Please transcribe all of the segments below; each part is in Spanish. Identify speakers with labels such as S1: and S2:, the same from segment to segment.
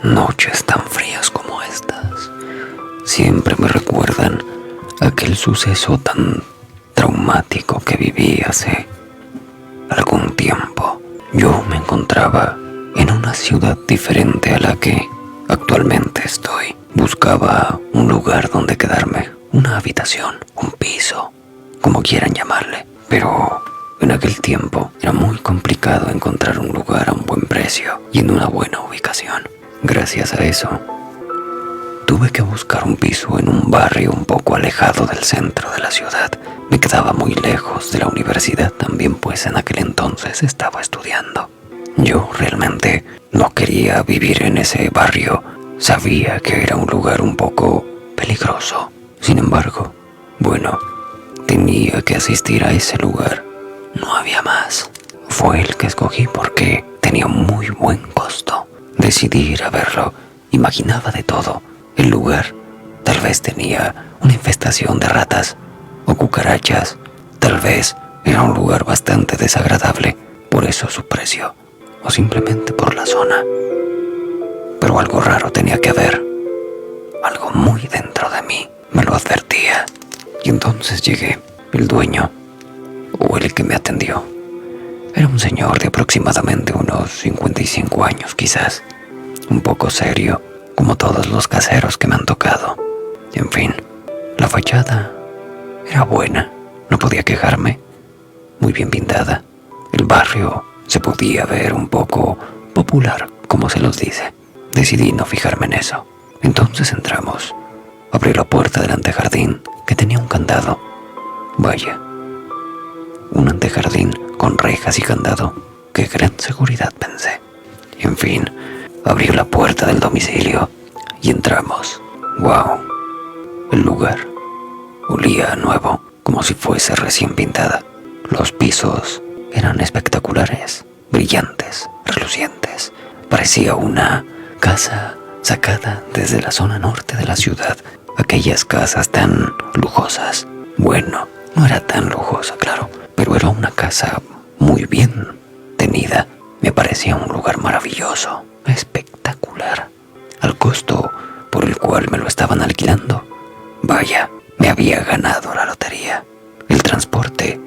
S1: Noches tan frías como estas siempre me recuerdan aquel suceso tan traumático que viví hace algún tiempo. Yo me encontraba en una ciudad diferente a la que actualmente estoy. Buscaba un lugar donde quedarme, una habitación, un piso, como quieran llamarle. Pero en aquel tiempo era muy complicado encontrar un lugar a un buen precio y en una buena ubicación. Gracias a eso, tuve que buscar un piso en un barrio un poco alejado del centro de la ciudad. Me quedaba muy lejos de la universidad también, pues en aquel entonces estaba estudiando. Yo realmente no quería vivir en ese barrio. Sabía que era un lugar un poco peligroso. Sin embargo, bueno, tenía que asistir a ese lugar. No había más. Fue el que escogí porque tenía muy buen costo. Decidí ir a verlo. Imaginaba de todo. El lugar tal vez tenía una infestación de ratas o cucarachas. Tal vez era un lugar bastante desagradable. Por eso su precio. O simplemente por la zona. Pero algo raro tenía que haber. Algo muy dentro de mí me lo advertía. Y entonces llegué. El dueño, o el que me atendió, era un señor de aproximadamente unos 55 años quizás. Un poco serio, como todos los caseros que me han tocado. En fin, la fachada era buena. No podía quejarme. Muy bien pintada. El barrio se podía ver un poco popular, como se los dice. Decidí no fijarme en eso. Entonces entramos. Abrí la puerta del antejardín, que tenía un candado. Vaya, un antejardín con rejas y candado. ¡Qué gran seguridad!, pensé. En fin, abrí la puerta del domicilio y entramos. ¡Wow! El lugar olía a nuevo, como si fuese recién pintada. Los pisos eran espectaculares, brillantes, relucientes. Parecía una casa sacada desde la zona norte de la ciudad. Aquellas casas tan lujosas. Bueno, no era tan lujosa, claro, pero era una casa muy bien tenida. Me parecía un lugar maravilloso, espectacular. Al costo por el cual me lo estaban alquilando, vaya, me había ganado la lotería. El transporte,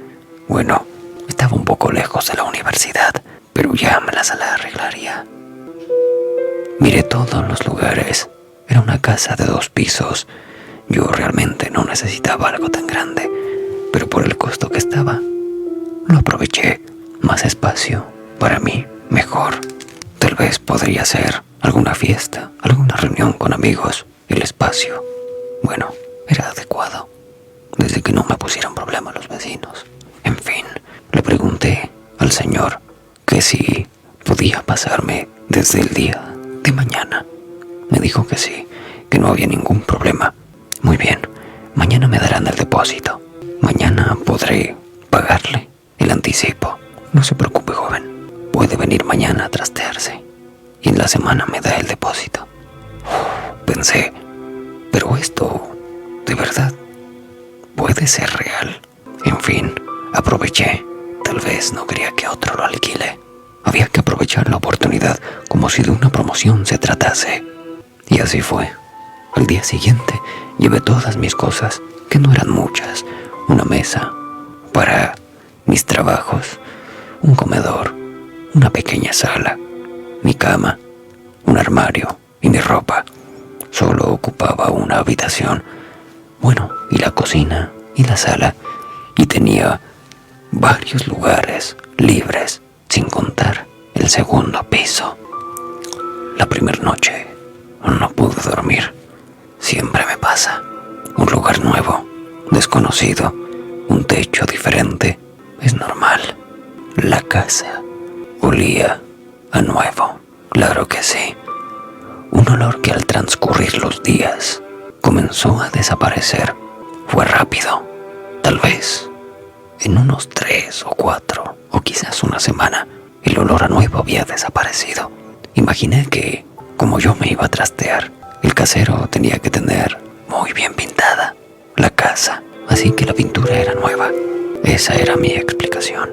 S1: bueno, estaba un poco lejos de la universidad, pero ya me las arreglaría. Miré todos los lugares. Era una casa de 2 pisos. Yo realmente no necesitaba algo tan grande, pero por el costo que estaba, lo aproveché. Más espacio, para mí, mejor. Tal vez podría ser alguna fiesta, alguna reunión con amigos. El espacio, bueno, era adecuado, desde que no me pusieran problema los vecinos. En fin, le pregunté al señor que si podía pasarme desde el día de mañana. Me dijo que sí, que no había ningún problema. Muy bien, mañana me darán el depósito. Mañana podré pagarle el anticipo. No se preocupe, joven. Puede venir mañana a trastearse y en la semana me da el depósito. Pensé, pero esto, de verdad, puede ser real. En fin, aproveché. Tal vez no quería que otro lo alquile. Había que aprovechar la oportunidad como si de una promoción se tratase. Y así fue. Al día siguiente llevé todas mis cosas, que no eran muchas. Una mesa para mis trabajos, un comedor, una pequeña sala, mi cama, un armario y mi ropa. Solo ocupaba una habitación. Bueno, y la cocina y la sala. Y tenía varios lugares libres, sin contar el segundo piso. La primera noche no pude dormir. Siempre me pasa. Un lugar nuevo, desconocido, un techo diferente. Es normal. La casa olía a nuevo. Claro que sí. Un olor que al transcurrir los días comenzó a desaparecer. Fue rápido. Tal vez en unos 3 o 4 o quizás una semana el olor a nuevo había desaparecido. Imaginé que, como yo me iba a trastear, el casero tenía que tener muy bien pintada la casa, así que la pintura era nueva. Esa era mi explicación.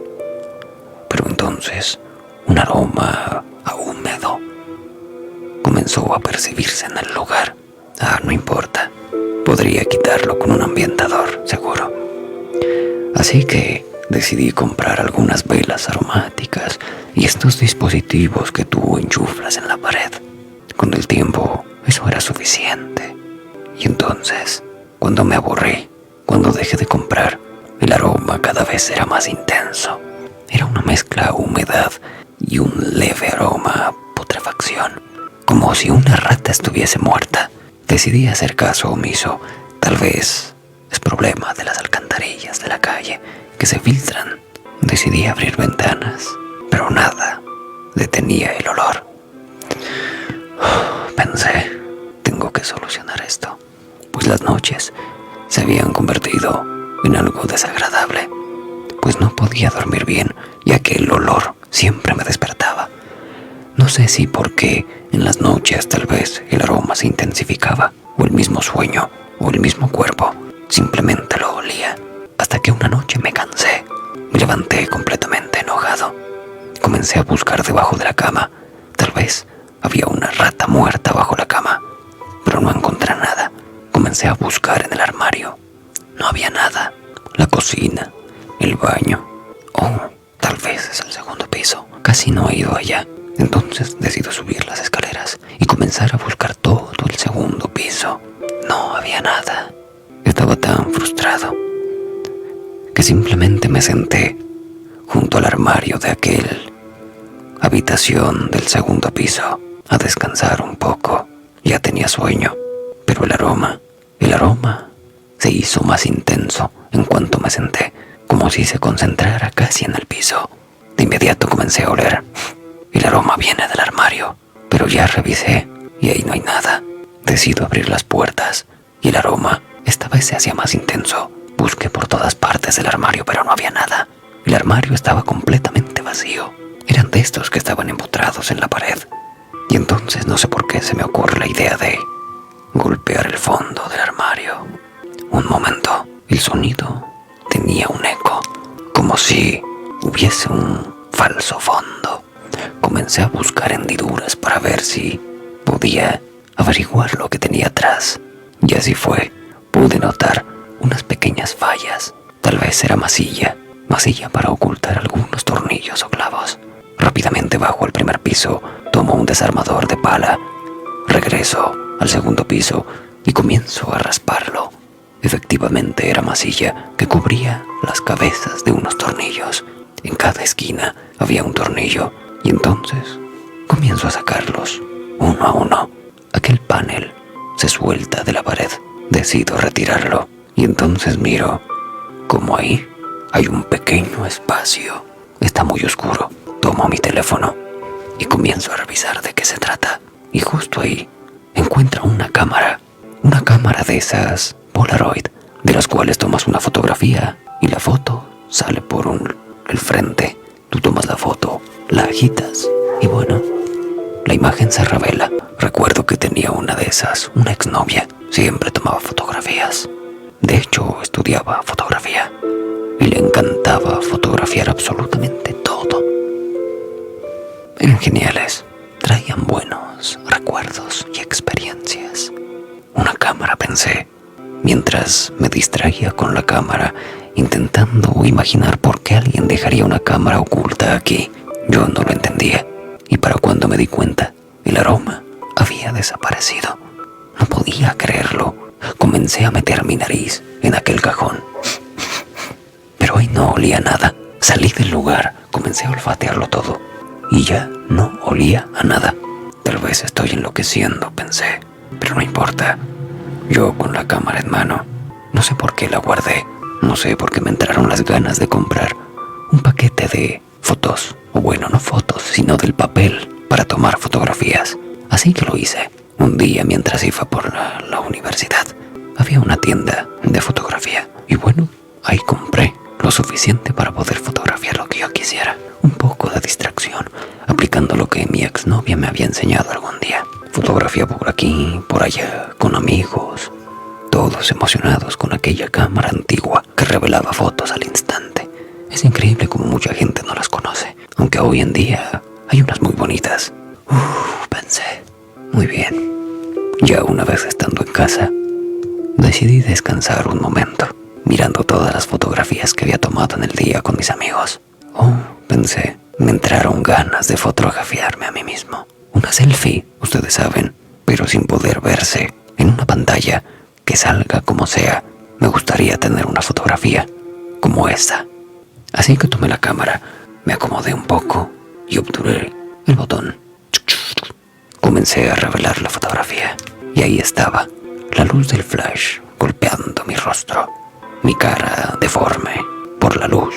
S1: Pero entonces un aroma a húmedo comenzó comenzó a percibirse en el lugar. No importa. Podría quitarlo con un ambientador, seguro. Así que decidí comprar algunas velas aromáticas y estos dispositivos que tú enchuflas en la pared. Con el tiempo, eso era suficiente. Y entonces, cuando me aburrí, cuando dejé de comprar, el aroma cada vez era más intenso. Era una mezcla a humedad y un leve aroma a putrefacción, como si una rata estuviese muerta. Decidí hacer caso omiso. Tal vez es problema de las alcantarillas de la calle que se filtran. Decidí abrir ventanas, pero nada detenía el olor. Pensé, tengo que solucionar esto, pues las noches se habían convertido en algo desagradable, pues no podía dormir bien, ya que el olor siempre me despertaba. No sé si porque en las noches tal vez el aroma se intensificaba, o el mismo sueño, o el mismo cuerpo, simplemente lo olía, hasta que una noche me cansé. Me levanté completamente enojado. Comencé a buscar debajo de la cama. Tal vez había una rata muerta bajo la cama, pero no encontré nada. Comencé a buscar en el armario. No había nada. La cocina, el baño. Tal vez es el segundo piso. Casi no he ido allá. Entonces decido subir las escaleras y comenzar a buscar todo el segundo piso. No había nada. Estaba tan frustrado que simplemente me senté junto al armario de aquel habitación del segundo piso a descansar un poco. Ya tenía sueño, pero el aroma se hizo más intenso en cuanto me senté, como si se concentrara casi en el piso. De inmediato comencé a oler. El aroma viene del armario, pero ya revisé y ahí no hay nada. Decido abrir las puertas y el aroma esta vez se hacía más intenso. Busqué por todas partes del armario, pero no había nada. El armario estaba completamente vacío. Eran de estos que estaban empotrados en la pared. Y entonces no sé por qué se me ocurre la idea de golpear el fondo del armario. Un momento, el sonido tenía un eco, como si hubiese un falso fondo. Comencé a buscar hendiduras para ver si podía averiguar lo que tenía atrás. Y así fue. Pude notar unas pequeñas fallas. Tal vez era masilla para ocultar algunos tornillos o clavos. Rápidamente bajo al primer piso, tomo un desarmador de pala. Regreso al segundo piso y comienzo a rasparlo. Efectivamente era masilla que cubría las cabezas de unos tornillos. En cada esquina había un tornillo y entonces comienzo a sacarlos uno a uno. Aquel panel se suelta de la pared. Decido retirarlo y entonces miro como ahí hay un pequeño espacio. Está muy oscuro. Tomo mi teléfono y comienzo a revisar de qué se trata. Y justo ahí encuentro una cámara de esas Polaroid, de las cuales tomas una fotografía y la foto sale por el frente. Tú tomas la foto, la agitas y bueno, la imagen se revela. Recuerdo que tenía una de esas, una exnovia. Siempre tomaba fotografías. De hecho, estudiaba fotografía y le encantaba fotografiar absolutamente todo. Eran geniales. Traían buenos recuerdos y experiencias. Una cámara, pensé, mientras me distraía con la cámara, intentando imaginar por qué alguien dejaría una cámara oculta aquí. Yo no lo entendía. Y para cuando me di cuenta, el aroma había desaparecido. No podía creerlo. Comencé a meter mi nariz en aquel cajón. Pero ahí no olía nada. Salí del lugar, comencé a olfatearlo todo. Y ya no olía a nada. Tal vez estoy enloqueciendo, pensé. Pero no importa. Yo con la cámara en mano. No sé por qué la guardé. No sé por qué me entraron las ganas de comprar un paquete de fotos. O bueno, no fotos, sino del papel para tomar fotografías. Así que lo hice. Un día mientras iba por la universidad, había una tienda de fotografía. Y bueno, ahí compré lo suficiente para poder fotografiar lo que yo quisiera. Un poco de distracción, aplicando lo que mi exnovia me había enseñado algún día. Fotografía por aquí, por allá, con amigos, todos emocionados con aquella cámara antigua que revelaba fotos al instante. Es increíble como mucha gente no las conoce, aunque hoy en día hay unas muy bonitas. Pensé, Muy bien. Ya una vez estando en casa, decidí descansar un momento, mirando todas las fotografías que había tomado en el día con mis amigos. Oh, pensé, me entraron ganas de fotografiarme a mí mismo. Una selfie, ustedes saben, pero sin poder verse en una pantalla que salga como sea. Me gustaría tener una fotografía como esta. Así que tomé la cámara, me acomodé un poco y obturé el botón. Comencé a revelar la fotografía y ahí estaba, la luz del flash golpeando mi rostro, mi cara deforme por la luz,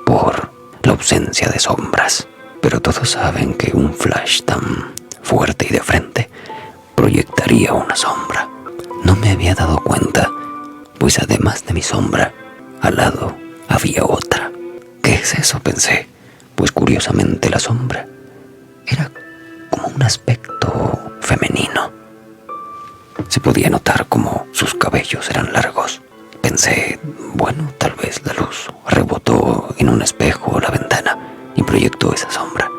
S1: por la ausencia de sombras. Pero todos saben que un flash tan fuerte y de frente proyectaría una sombra. No me había dado cuenta, pues además de mi sombra, al lado había otra. ¿Qué es eso?, pensé, pues curiosamente la sombra era como un aspecto femenino. Se podía notar como sus cabellos eran largos. Pensé, bueno, tal vez la luz rebotó en un espejo o la ventana y proyectó esa sombra.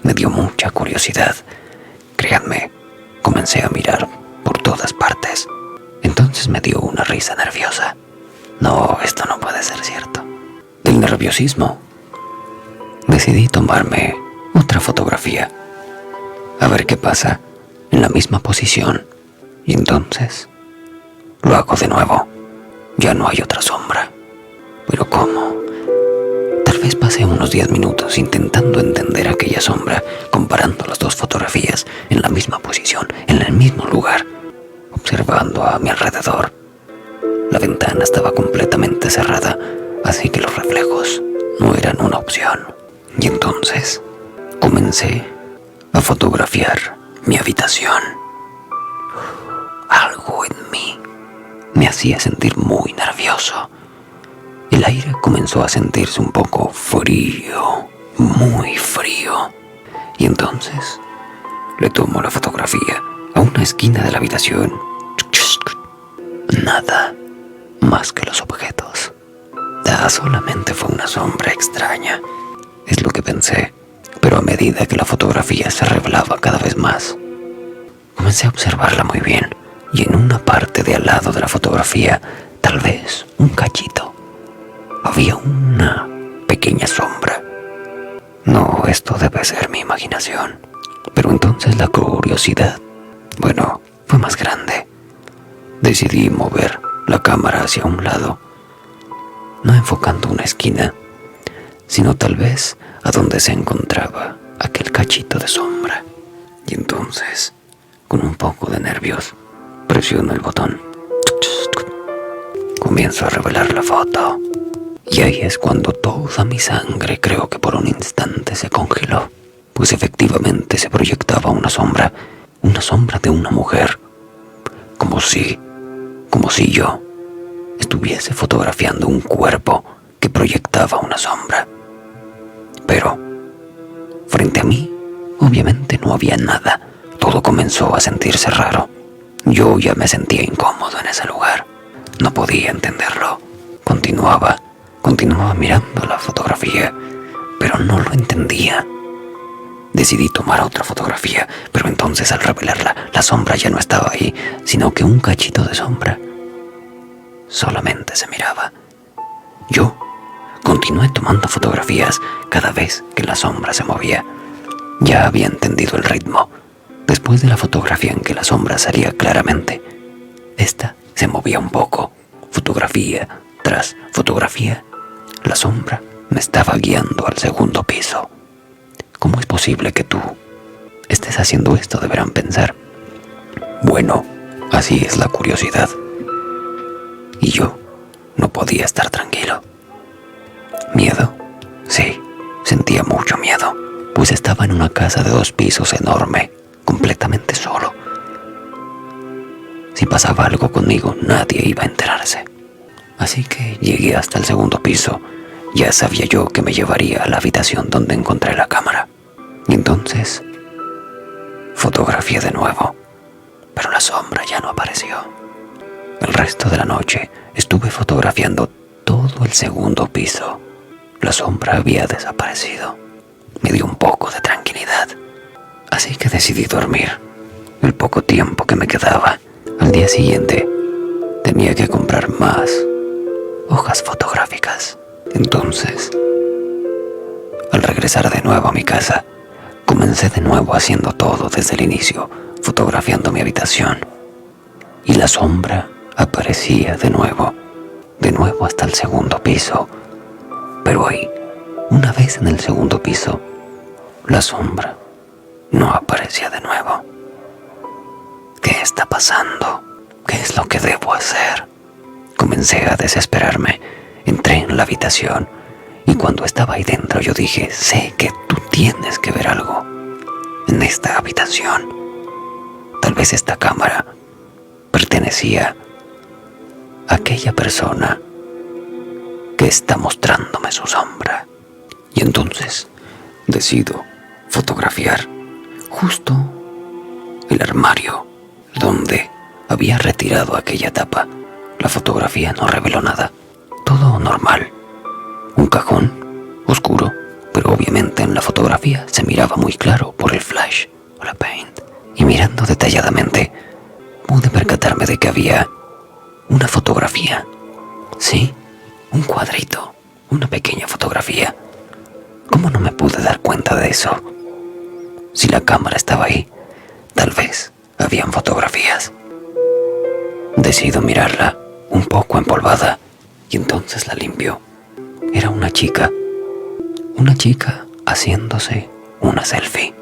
S1: Me dio mucha curiosidad. Créanme, comencé a mirar por todas partes. Entonces me dio una risa nerviosa. No, esto no puede ser cierto. Del nerviosismo, decidí tomarme otra fotografía. A ver qué pasa en la misma posición. Y entonces lo hago de nuevo. Ya no hay otra sombra. ¿Pero cómo? Tal vez pasé unos 10 minutos intentando entender aquella sombra, comparando las dos fotografías en la misma posición, en el mismo lugar, observando a mi alrededor. La ventana estaba completamente cerrada, así que los reflejos no eran una opción. Y entonces comencé a fotografiar mi habitación. Algo en mí me hacía sentir muy nervioso. El aire comenzó a sentirse un poco frío, muy frío. Y entonces le tomo la fotografía a una esquina de la habitación. Nada más que los objetos. Solamente fue una sombra extraña, es lo que pensé. Pero a medida que la fotografía se revelaba cada vez más, comencé a observarla muy bien. Y en una parte de al lado de la fotografía, tal vez un cachito, había una pequeña sombra. No, esto debe ser mi imaginación. Pero entonces la curiosidad, bueno, fue más grande. Decidí mover la cámara hacia un lado, no enfocando una esquina, sino tal vez a donde se encontraba aquel cachito de sombra. Y entonces, con un poco de nervios, presiono el botón. Comienzo a revelar la foto. Y ahí es cuando toda mi sangre, creo que por un instante, se congeló. Pues efectivamente se proyectaba una sombra de una mujer. Como si yo estuviese fotografiando un cuerpo que proyectaba una sombra. Pero frente a mí, obviamente no había nada. Todo comenzó a sentirse raro. Yo ya me sentía incómodo en ese lugar. No podía entenderlo. Continuaba mirando la fotografía, pero no lo entendía. Decidí tomar otra fotografía, pero entonces al revelarla, la sombra ya no estaba ahí, sino que un cachito de sombra solamente se miraba. Yo continué tomando fotografías cada vez que la sombra se movía. Ya había entendido el ritmo. Después de la fotografía en que la sombra salía claramente, esta se movía un poco. Fotografía tras fotografía, la sombra me estaba guiando al segundo piso. ¿Cómo es posible que tú estés haciendo esto?, deberán pensar. Bueno, así es la curiosidad. Y yo no podía estar tranquilo. ¿Miedo? Sí, sentía mucho miedo, pues estaba en una casa de 2 pisos enorme, completamente solo. Si pasaba algo conmigo, nadie iba a enterarse. Así que llegué hasta el segundo piso. Ya sabía yo que me llevaría a la habitación donde encontré la cámara. Y entonces fotografié de nuevo, pero la sombra ya no apareció. El resto de la noche estuve fotografiando todo el segundo piso. La sombra había desaparecido. Me dio un poco de tranquilidad, así que decidí dormir. el poco tiempo que me quedaba. Al día siguiente tenía que comprar más hojas fotográficas. Entonces, al regresar de nuevo a mi casa, comencé de nuevo haciendo todo desde el inicio, fotografiando mi habitación. Y la sombra aparecía de nuevo hasta el segundo piso. Pero ahí, una vez en el segundo piso, la sombra no aparecía de nuevo. ¿Qué está pasando? ¿Qué es lo que debo hacer? Comencé a desesperarme. Entré en la habitación y cuando estaba ahí dentro yo dije, sé que tú tienes que ver algo en esta habitación. Tal vez esta cámara pertenecía a aquella persona que está mostrándome su sombra. Y entonces decido fotografiar justo el armario donde había retirado aquella tapa. La fotografía no reveló nada, todo normal. Un cajón oscuro, pero obviamente en la fotografía se miraba muy claro por el flash o la paint. Y mirando detalladamente, pude percatarme de que había una fotografía. Sí, un cuadrito, una pequeña fotografía. ¿Cómo no me pude dar cuenta de eso? Si la cámara estaba ahí, tal vez habían fotografías. Decido mirarla, un poco empolvada, y entonces la limpio. Era una chica haciéndose una selfie,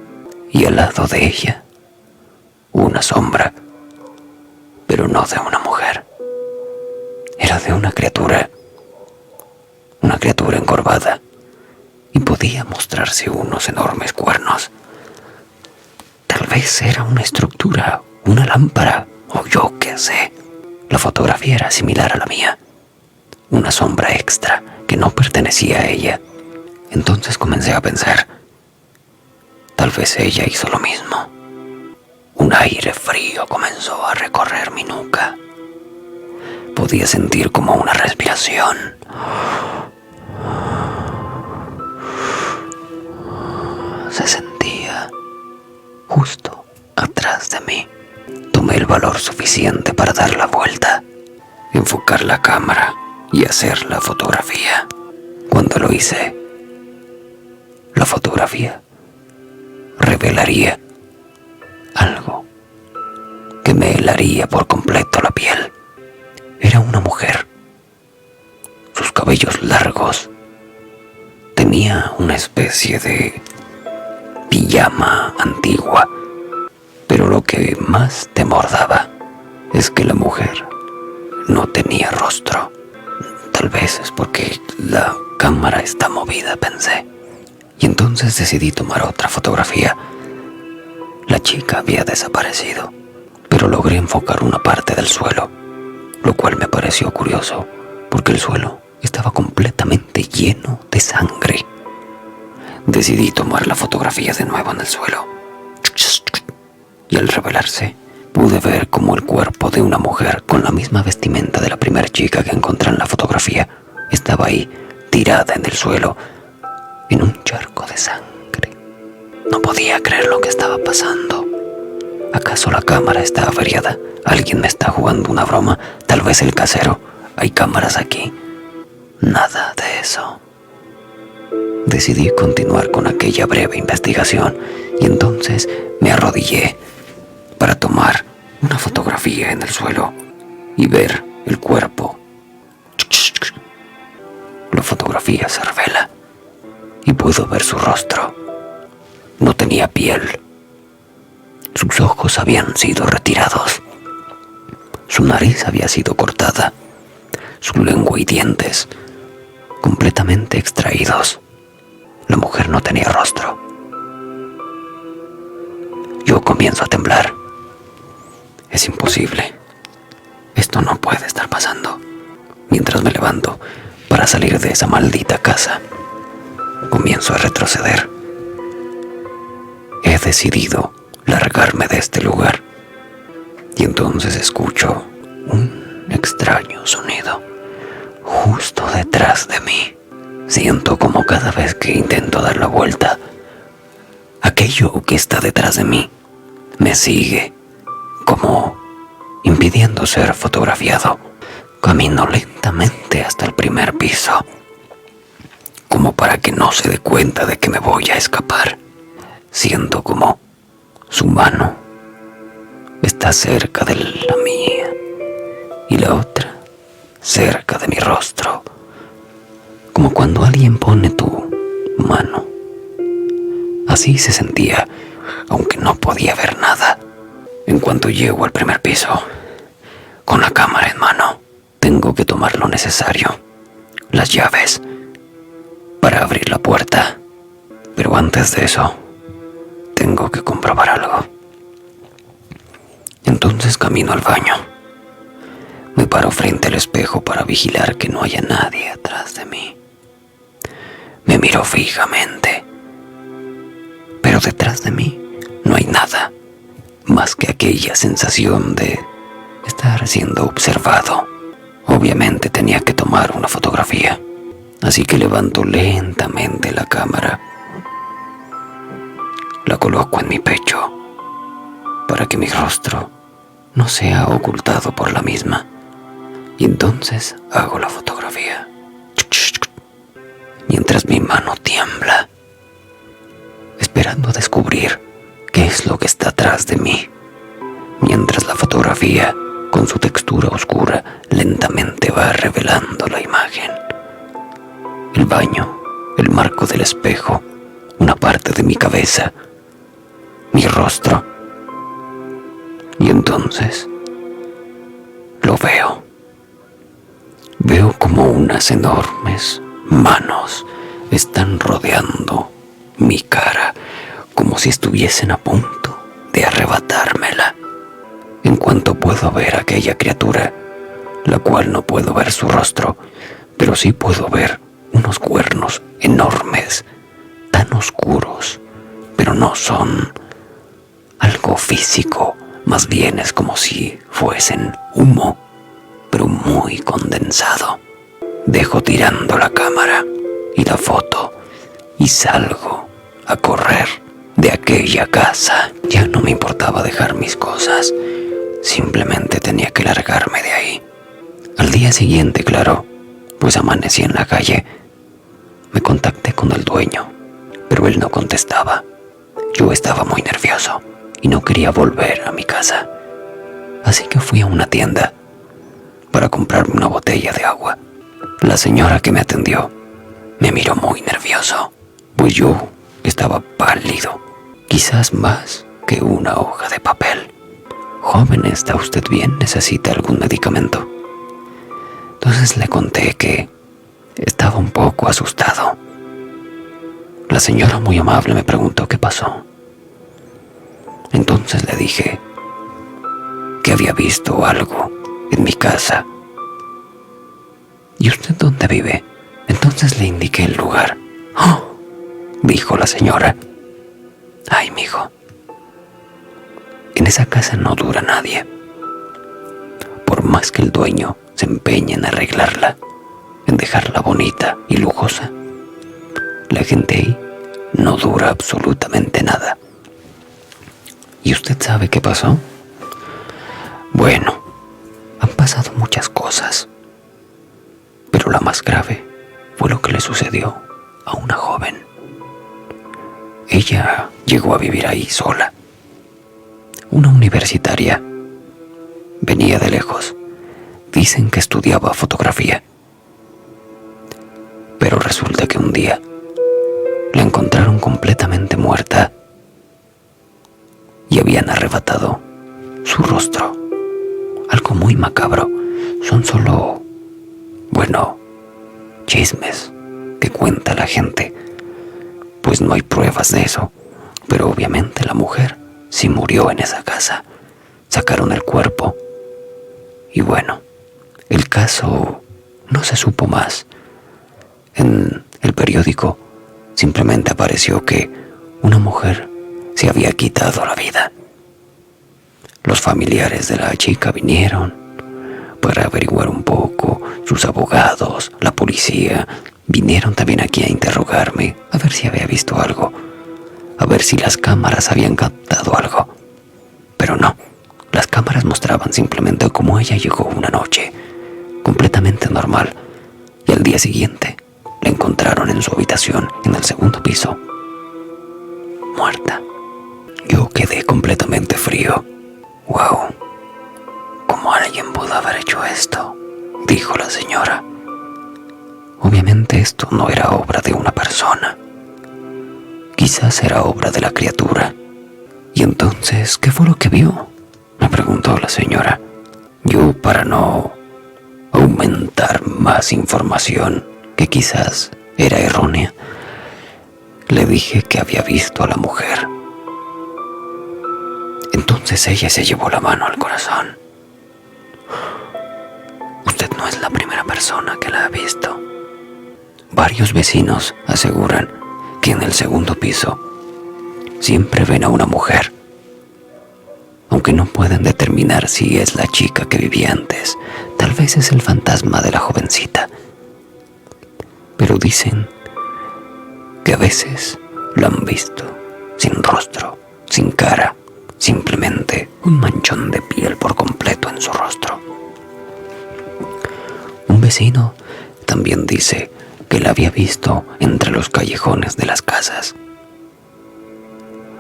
S1: y al lado de ella, una sombra, pero no de una mujer. Era de una criatura encorvada, y podía mostrarse unos enormes cuernos. Tal vez era una estructura, una lámpara, o yo qué sé. La fotografía era similar a la mía, una sombra extra que no pertenecía a ella. Entonces comencé a pensar, tal vez ella hizo lo mismo. Un aire frío comenzó a recorrer mi nuca. Podía sentir como una respiración. Se sentía justo atrás de mí. Tomé el valor suficiente para dar la vuelta, enfocar la cámara y hacer la fotografía. Cuando lo hice, la fotografía revelaría algo que me helaría por completo la piel. Era una mujer. Sus cabellos largos. Tenía una especie de pijama antigua. Pero lo que más temor daba es que la mujer no tenía rostro. Tal vez es porque la cámara está movida, pensé. Y entonces decidí tomar otra fotografía. La chica había desaparecido, pero logré enfocar una parte del suelo, lo cual me pareció curioso, porque el suelo estaba completamente lleno de sangre. Decidí tomar la fotografía de nuevo en el suelo. Y al revelarse, pude ver como el cuerpo de una mujer con la misma vestimenta de la primera chica que encontré en la fotografía estaba ahí, tirada en el suelo, en un charco de sangre. No podía creer lo que estaba pasando. ¿Acaso la cámara está averiada? ¿Alguien me está jugando una broma? Tal vez el casero. ¿Hay cámaras aquí? Nada de eso. Decidí continuar con aquella breve investigación y entonces me arrodillé para tomar una fotografía en el suelo y ver el cuerpo. La fotografía se revela y puedo ver su rostro. No tenía piel. Sus ojos habían sido retirados. Su nariz había sido cortada. Su lengua y dientes completamente extraídos. La mujer no tenía rostro. Yo comienzo a temblar. Es imposible. Esto no puede estar pasando. Mientras me levanto para salir de esa maldita casa, comienzo a retroceder. He decidido largarme de este lugar. Y entonces escucho un extraño sonido justo detrás de mí. Siento como cada vez que intento dar la vuelta, aquello que está detrás de mí me sigue como impidiendo ser fotografiado. Camino lentamente hasta el primer piso, como para que no se dé cuenta de que me voy a escapar. Siento como su mano está cerca de la mía y la otra cerca de mi rostro, como cuando alguien pone tu mano. Así se sentía, aunque no podía ver nada. En cuanto llego al primer piso, con la cámara en mano, tengo que tomar lo necesario, las llaves, para abrir la puerta. Pero antes de eso, tengo que comprobar algo. Entonces camino al baño. Me paro frente al espejo para vigilar que no haya nadie atrás de mí. Me miro fijamente, pero detrás de mí no hay nada más que aquella sensación de estar siendo observado. Obviamente tenía que tomar una fotografía, así que levanto lentamente la cámara. La coloco en mi pecho para que mi rostro no sea ocultado por la misma. Y entonces hago la fotografía. Mientras mi mano tiembla, esperando descubrir qué es lo que está atrás de mí. Mientras la fotografía, con su textura oscura, lentamente va revelando la imagen. El baño, el marco del espejo, una parte de mi cabeza, mi rostro. Y entonces lo veo. Veo como unas enormes manos están rodeando mi cara, como si estuviesen a punto de arrebatármela. En cuanto puedo ver a aquella criatura, la cual no puedo ver su rostro, pero sí puedo ver unos cuernos enormes, tan oscuros, pero no son algo físico, más bien es como si fuesen humo, pero muy condensado. Dejo tirando la cámara y la foto y salgo a correr de aquella casa. Ya no me importaba dejar mis cosas, simplemente tenía que largarme de ahí. Al día siguiente, claro, pues amanecí en la calle. Me contacté con el dueño, pero él no contestaba. Yo estaba muy nervioso y no quería volver a mi casa, así que fui a una tienda para comprarme una botella de agua. La señora que me atendió me miró muy nervioso, pues yo estaba pálido, quizás más que una hoja de papel. Joven, ¿está usted bien? ¿Necesita algún medicamento? Entonces le conté que estaba un poco asustado. La señora muy amable me preguntó qué pasó. Entonces le dije que había visto algo en mi casa. ¿Y usted dónde vive? Entonces le indiqué el lugar. ¡Oh!, dijo la señora. Ay, mijo, en esa casa no dura nadie. Por más que el dueño se empeñe en arreglarla, en dejarla bonita y lujosa, la gente ahí no dura absolutamente nada. ¿Y usted sabe qué pasó? Bueno, han pasado muchas cosas, pero la más grave fue lo que le sucedió a una joven. Ella llegó a vivir ahí sola. Una universitaria. Venía de lejos. Dicen que estudiaba fotografía. Pero resulta que un día la encontraron completamente muerta y habían arrebatado su rostro. Algo muy macabro. Son solo, bueno, chismes que cuenta la gente, pues no hay pruebas de eso. Pero obviamente la mujer sí murió en esa casa. Sacaron el cuerpo y bueno, el caso no se supo más. En el periódico simplemente apareció que una mujer se había quitado la vida. Los familiares de la chica vinieron para averiguar un poco, sus abogados, la policía, vinieron también aquí a interrogarme, a ver si había visto algo, a ver si las cámaras habían captado algo. Pero no, Las cámaras mostraban simplemente cómo ella llegó una noche, completamente normal, y al día siguiente la encontraron en su habitación en el segundo piso, muerta. Yo quedé completamente frío. «Wow, ¿cómo alguien pudo haber hecho esto?», dijo la señora. Obviamente esto no era obra de una persona. Quizás era obra de la criatura. «¿Y entonces qué fue lo que vio?», me preguntó la señora. Yo, para no aumentar más información que quizás era errónea, le dije que había visto a la mujer. Entonces ella se llevó la mano al corazón. «Usted no es la primera persona que la ha visto». Varios vecinos aseguran que en el segundo piso siempre ven a una mujer, aunque no pueden determinar si es la chica que vivía antes. Tal vez es el fantasma de la jovencita. Pero dicen que a veces lo han visto sin rostro, sin cara, simplemente un manchón de piel por completo en su rostro. Un vecino también dice que la había visto entre los callejones de las casas.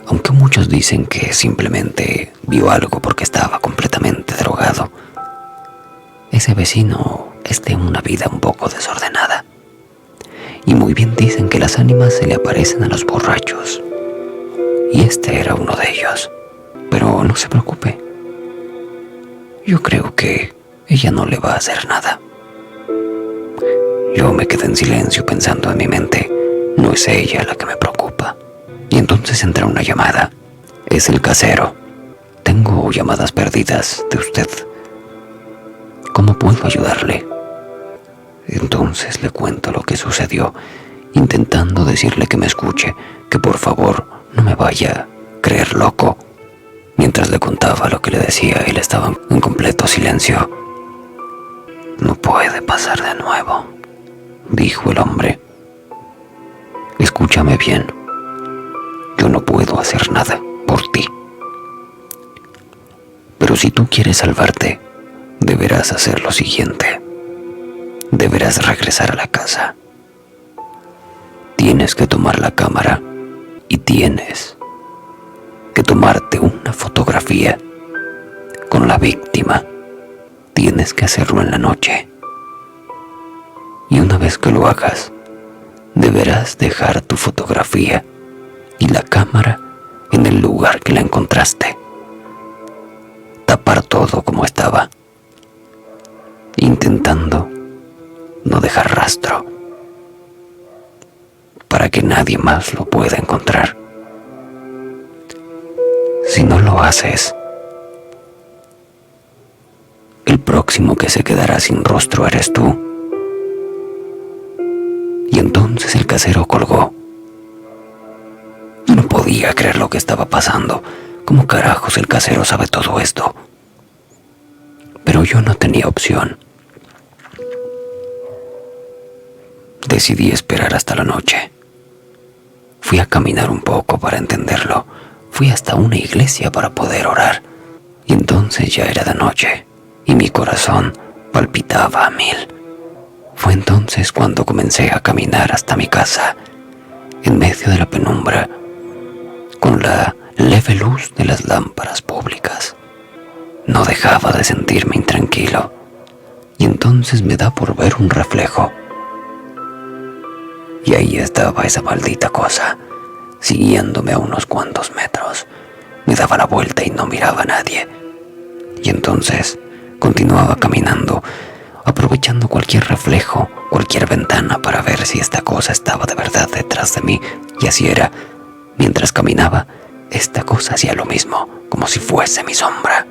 S1: Aunque muchos dicen que simplemente vio algo porque estaba completamente drogado, ese vecino es de una vida un poco desordenada. Y muy bien dicen que las ánimas se le aparecen a los borrachos. Y este era uno de ellos. Pero no se preocupe. Yo creo que ella no le va a hacer nada. Yo me quedé en silencio pensando en mi mente, no es ella la que me preocupa. Y entonces entra una llamada. Es el casero. Tengo llamadas perdidas de usted. ¿Cómo puedo ayudarle? Entonces le cuento lo que sucedió, intentando decirle que me escuche, que por favor no me vaya a creer loco. Mientras le contaba lo que le decía, él estaba en completo silencio. «No puede pasar de nuevo», dijo el hombre. «Escúchame bien. Yo no puedo hacer nada por ti. Pero si tú quieres salvarte, deberás hacer lo siguiente. Deberás regresar a la casa. Tienes que tomar la cámara y tienes que tomarte una fotografía con la víctima. Tienes que hacerlo en la noche. Y una vez que lo hagas, deberás dejar tu fotografía y la cámara en el lugar que la encontraste. Tapar todo como estaba, intentando no dejar rastro, para que nadie más lo pueda encontrar. Si no lo haces, el próximo que se quedará sin rostro eres tú». Y entonces el casero colgó. No podía creer lo que estaba pasando. ¿Cómo carajos el casero sabe todo esto? Pero yo no tenía opción. Decidí esperar hasta la noche. Fui a caminar un poco para entenderlo. Fui hasta una iglesia para poder orar. Y entonces ya era de noche y mi corazón palpitaba a 1000. Fue entonces cuando comencé a caminar hasta mi casa, en medio de la penumbra, con la leve luz de las lámparas públicas. No dejaba de sentirme intranquilo, y entonces me da por ver un reflejo. Y ahí estaba esa maldita cosa, siguiéndome a unos cuantos metros. Me daba la vuelta y no miraba a nadie. Y entonces continuaba caminando, aprovechando cualquier reflejo, cualquier ventana para ver si esta cosa estaba de verdad detrás de mí. Y así era. Mientras caminaba, esta cosa hacía lo mismo, como si fuese mi sombra.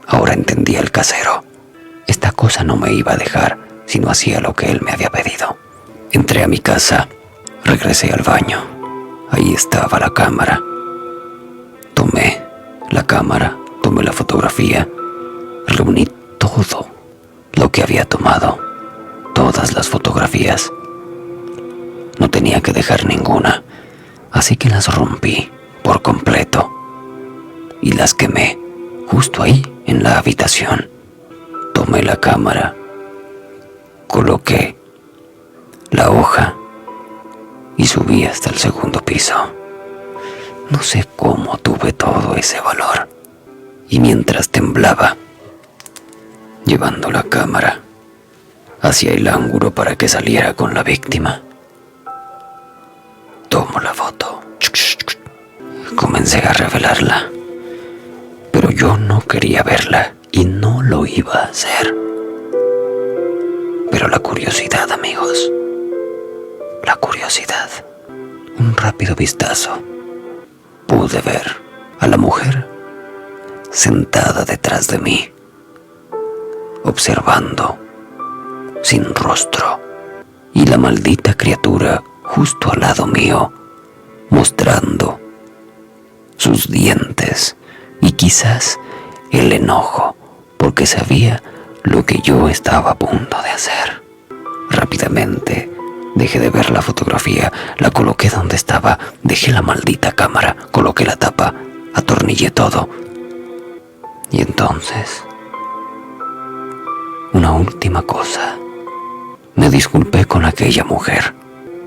S1: Ahora entendía el casero. Esta cosa no me iba a dejar si no hacía lo que él me había pedido. Entré a mi casa, regresé al baño. Ahí estaba la cámara. Tomé la cámara, tomé la fotografía, reuní todo lo que había tomado, todas las fotografías. No tenía que dejar ninguna, así que las rompí por completo y las quemé justo ahí en la habitación. Tomé la cámara, coloqué la hoja y subí hasta el segundo piso. No sé cómo tuve todo ese valor. Y mientras temblaba, llevando la cámara hacia el ángulo para que saliera con la víctima, tomo la foto. Comencé a revelarla, pero yo no quería verla y no lo iba a hacer. Pero la curiosidad, amigos, la curiosidad. Un rápido vistazo. Pude ver a la mujer sentada detrás de mí, observando, sin rostro, y la maldita criatura justo al lado mío, mostrando sus dientes y quizás el enojo, porque sabía lo que yo estaba a punto de hacer. Rápidamente dejé de ver la fotografía, la coloqué donde estaba, dejé la maldita cámara, coloqué la tapa, atornillé todo. Y entonces, una última cosa. Me disculpé con aquella mujer,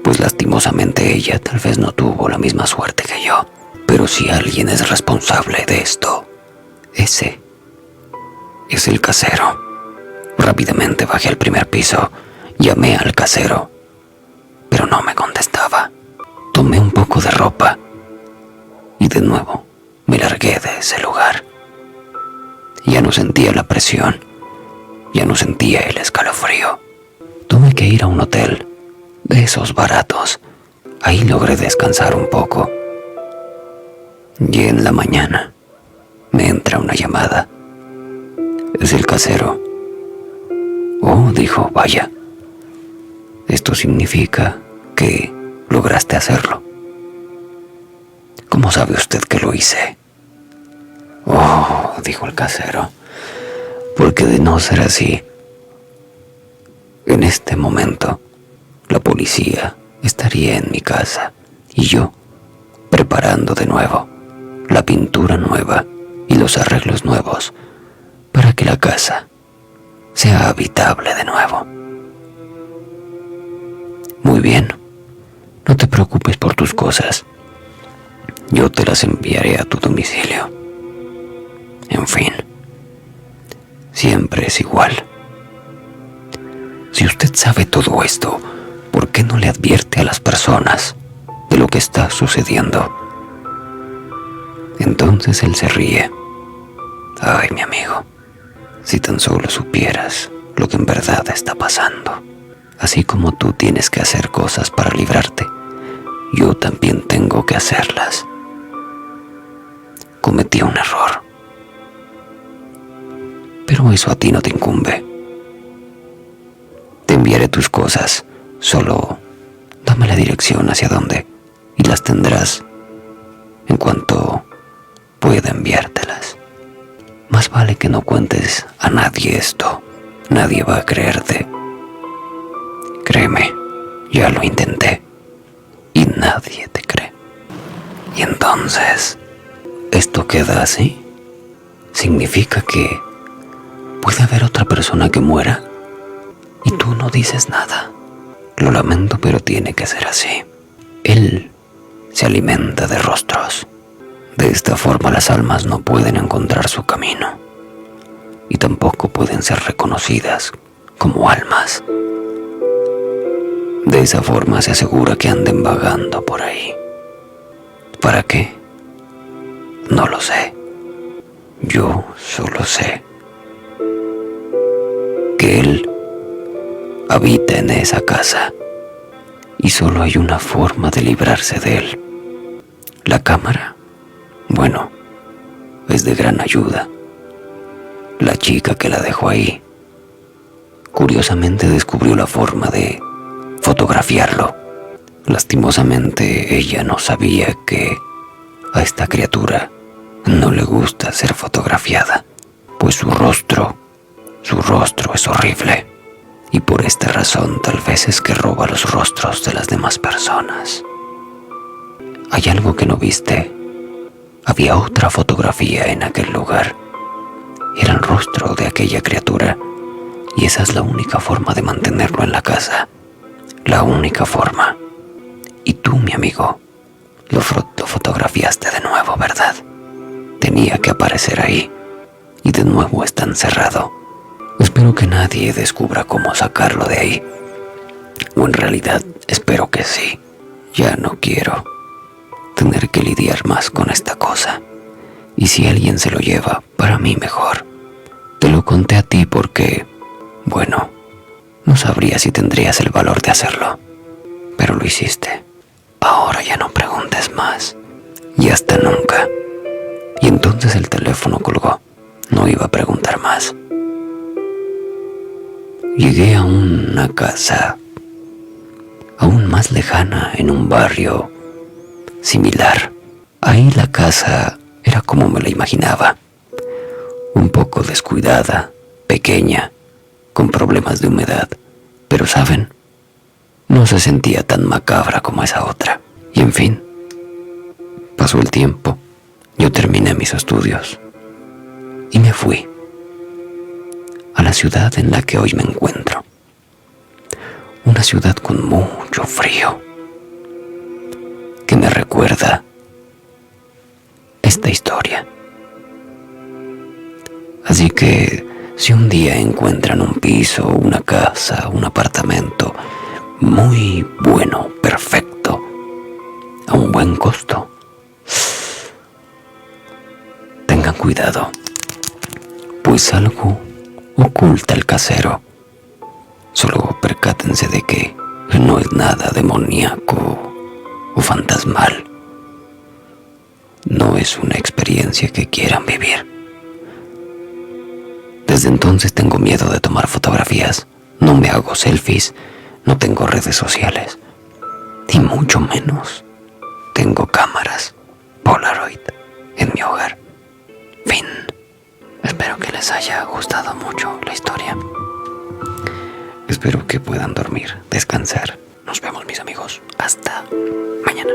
S1: pues lastimosamente ella tal vez no tuvo la misma suerte que yo. Pero si alguien es responsable de esto, ese es el casero. Rápidamente bajé al primer piso, llamé al casero, pero no me contestaba. Tomé un poco de ropa y de nuevo me largué de ese lugar. Ya no sentía la presión, ya no sentía el escalofrío. Tuve que ir a un hotel de esos baratos. Ahí logré descansar un poco. Y en la mañana me entra una llamada. Es el casero. Oh, dijo, vaya. Esto significa que lograste hacerlo. ¿Cómo sabe usted que lo hice? Oh, dijo el casero, porque de no ser así, en este momento la policía estaría en mi casa y yo preparando de nuevo la pintura nueva y los arreglos nuevos para que la casa sea habitable de nuevo. Muy bien, no te preocupes por tus cosas, yo te las enviaré a tu domicilio. En fin, siempre es igual. Si usted sabe todo esto, ¿por qué no le advierte a las personas de lo que está sucediendo? Entonces él se ríe. Ay, mi amigo, si tan solo supieras lo que en verdad está pasando. Así como tú tienes que hacer cosas para librarte, yo también tengo que hacerlas. Cometí un error. Pero eso a ti no te incumbe. Te enviaré tus cosas, solo dame la dirección hacia dónde y las tendrás en cuanto pueda enviártelas. Más vale que no cuentes a nadie esto, nadie va a creerte. Créeme, ya lo intenté y nadie te cree. Y entonces, ¿esto queda así? ¿Significa que puede haber otra persona que muera y tú no dices nada? Lo lamento, pero tiene que ser así. Él se alimenta de rostros. De esta forma las almas no pueden encontrar su camino y tampoco pueden ser reconocidas como almas. De esa forma se asegura que anden vagando por ahí. ¿Para qué? No lo sé. Yo solo sé que él habita en esa casa y solo hay una forma de librarse de él. La cámara, bueno, es de gran ayuda. La chica que la dejó ahí, curiosamente descubrió la forma de fotografiarlo. Lastimosamente ella no sabía que a esta criatura no le gusta ser fotografiada, pues su rostro es horrible. Y por esta razón tal vez es que roba los rostros de las demás personas. Hay algo que no viste. Había otra fotografía en aquel lugar era el rostro de aquella criatura, y esa es la única forma de mantenerlo en la casa. La única forma. Y tú, mi amigo, lo fotografiaste de nuevo, ¿verdad? Tenía que aparecer ahí, y de nuevo está encerrado. Espero que nadie descubra cómo sacarlo de ahí. O en realidad, espero que sí. Ya no quiero tener que lidiar más con esta cosa. Y si alguien se lo lleva, para mí mejor. Te lo conté a ti porque, bueno, no sabría si tendrías el valor de hacerlo. Pero lo hiciste. Ahora ya no preguntes más. Y hasta nunca. Y entonces el teléfono colgó. No iba a preguntar más. Llegué a una casa aún más lejana, en un barrio similar. Ahí la casa era como me la imaginaba. Un poco descuidada, pequeña, con problemas de humedad. Pero ¿saben? No se sentía tan macabra como esa otra. Y en fin, pasó el tiempo. Yo terminé mis estudios y me fui a la ciudad en la que hoy me encuentro. Una ciudad con mucho frío que me recuerda esta historia. Así que si un día encuentran un piso, una casa, un apartamento muy bueno, perfecto, a un buen costo, tengan cuidado, pues algo oculta el casero. Solo percátense de que no es nada demoníaco o fantasmal. No es una experiencia que quieran vivir. Desde entonces tengo miedo de tomar fotografías. No me hago selfies, no tengo redes sociales, y mucho menos tengo cámaras Polaroid en mi hogar. Fin. Espero que les haya gustado mucho la historia. Espero que puedan dormir, descansar. Nos vemos, mis amigos. Hasta mañana.